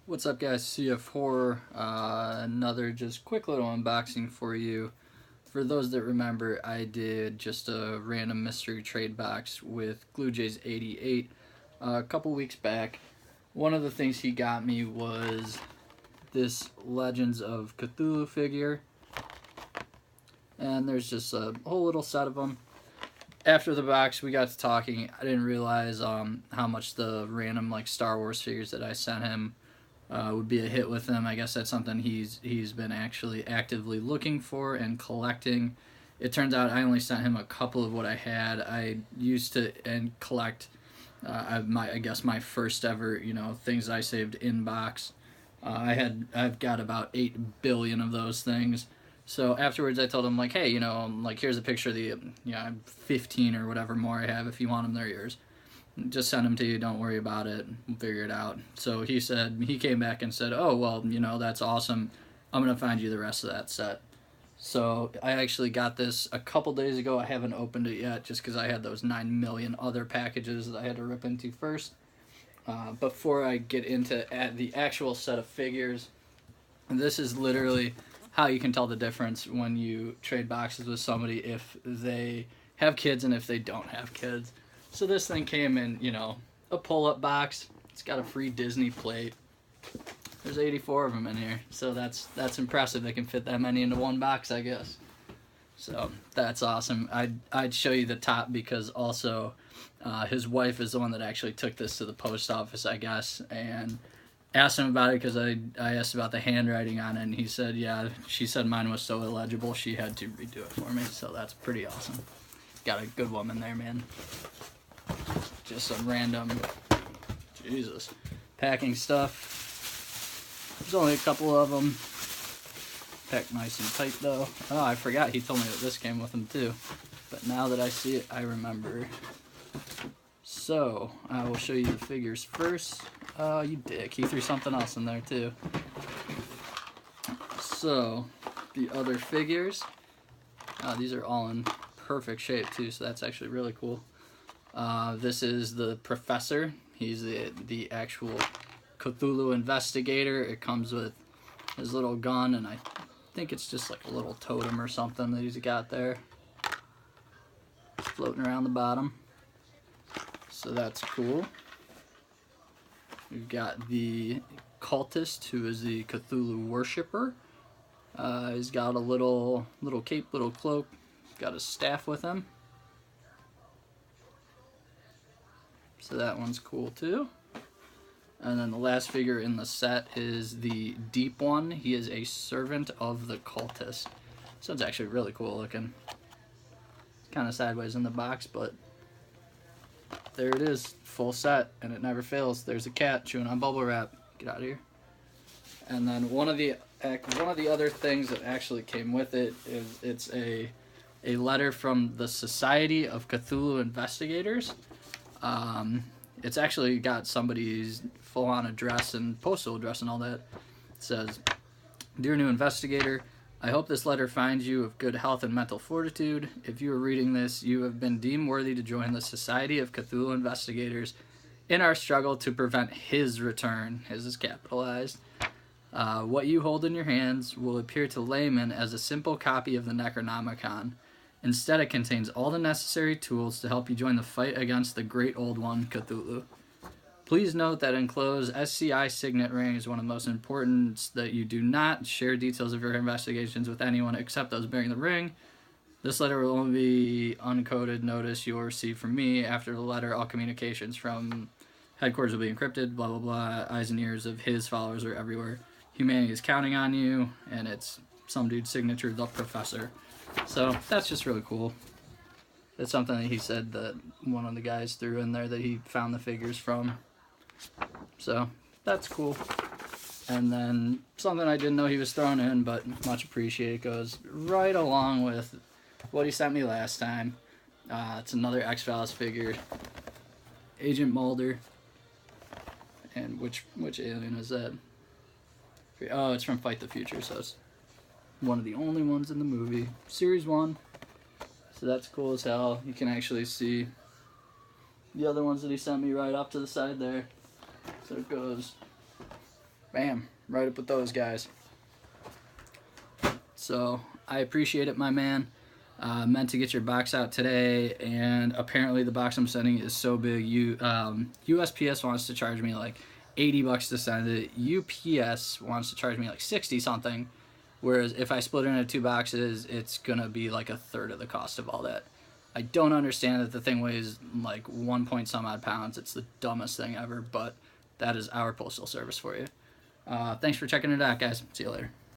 What's up, guys? CF4, another just quick little unboxing for you. For those that remember, I did just a random mystery trade box with GlueJays 88 a couple weeks back. One of the things he got me was this Legends of Cthulhu figure, and there's just a whole little set of them. After the box, we got to talking. I didn't realize how much the random Star Wars figures that I sent him would be a hit with him. I guess that's something he's been actually actively looking for and collecting. It turns out I only sent him a couple of what I had. I used to and collect I guess my first ever things I saved in box. I've got about 8 billion of those things. So afterwards, I told him hey, here's a picture of the 15 or whatever more I have. If you want them, they're yours. Just send them to you. Don't worry about it. We'll figure it out. So he came back and said, oh, well, that's awesome. I'm going to find you the rest of that set. So I actually got this a couple days ago. I haven't opened it yet just because I had those 9 million other packages that I had to rip into first. Before I get into the actual set of figures, this is literally how you can tell the difference when you trade boxes with somebody if they have kids and if they don't have kids. So this thing came in, a pull-up box. It's got a free Disney plate. There's 84 of them in here, so that's impressive. They can fit that many into one box, I guess. So that's awesome. I'd show you the top because also his wife is the one that actually took this to the post office, I guess, and asked him about it because I asked about the handwriting on it, and he said, yeah, she said mine was so illegible she had to redo it for me, so that's pretty awesome. Got a good woman there, man. Just some random, Jesus, packing stuff. There's only a couple of them. Packed nice and tight, though. Oh, I forgot he told me that this came with them, too. But now that I see it, I remember. So, I will show you the figures first. Oh, you dick. He threw something else in there, too. So, the other figures. These are all in perfect shape, too, so that's actually really cool. This is the Professor. He's the actual Cthulhu investigator. It comes with his little gun, and I think it's just like a little totem or something that he's got there. It's floating around the bottom. So that's cool. We've got the cultist, who is the Cthulhu worshipper. He's got a little cape, little cloak. Got his staff with him. So that one's cool too. And then the last figure in the set is the Deep One. He is a servant of the cultist. So it's actually really cool looking. It's kind of sideways in the box, but there it is, full set, and it never fails. There's a cat chewing on bubble wrap. Get out of here. And then one of the other things that actually came with it is it's a letter from the Society of Cthulhu Investigators. It's actually got somebody's full-on address and postal address and all that. It says, "Dear new investigator, I hope this letter finds you of good health and mental fortitude. If you are reading this, you have been deemed worthy to join the Society of Cthulhu Investigators in our struggle to prevent his return." His is capitalized. What you hold in your hands will appear to laymen as a simple copy of the Necronomicon. Instead, it contains all the necessary tools to help you join the fight against the great old one, Cthulhu. Please note that enclosed SCI signet ring is one of the most important, that you do not share details of your investigations with anyone except those bearing the ring. This letter will only be uncoded notice you will receive from me. After the letter, all communications from headquarters will be encrypted, blah, blah, blah. Eyes and ears of his followers are everywhere. Humanity is counting on you, and it's some dude's signature, the Professor. So that's just really cool. It's something that he said that one of the guys threw in there that he found the figures from. So that's cool. And then something I didn't know he was throwing in, but much appreciated, goes right along with what he sent me last time. It's another X-Files figure. Agent Mulder. And which alien is that? Oh, it's from Fight the Future, so it's one of the only ones in the movie. Series 1. So that's cool as hell. You can actually see the other ones that he sent me right off to the side there. So it goes Bam, right up with those guys. So I appreciate it, my man. Meant to get your box out today, and apparently the box I'm sending is so big. USPS wants to charge me like $80 to send it. UPS wants to charge me like 60 something. Whereas if I split it into 2 boxes, it's gonna be like a third of the cost of all that. I don't understand that the thing weighs like 1 point some odd pounds. It's the dumbest thing ever, but that is our postal service for you. Thanks for checking it out, guys. See you later.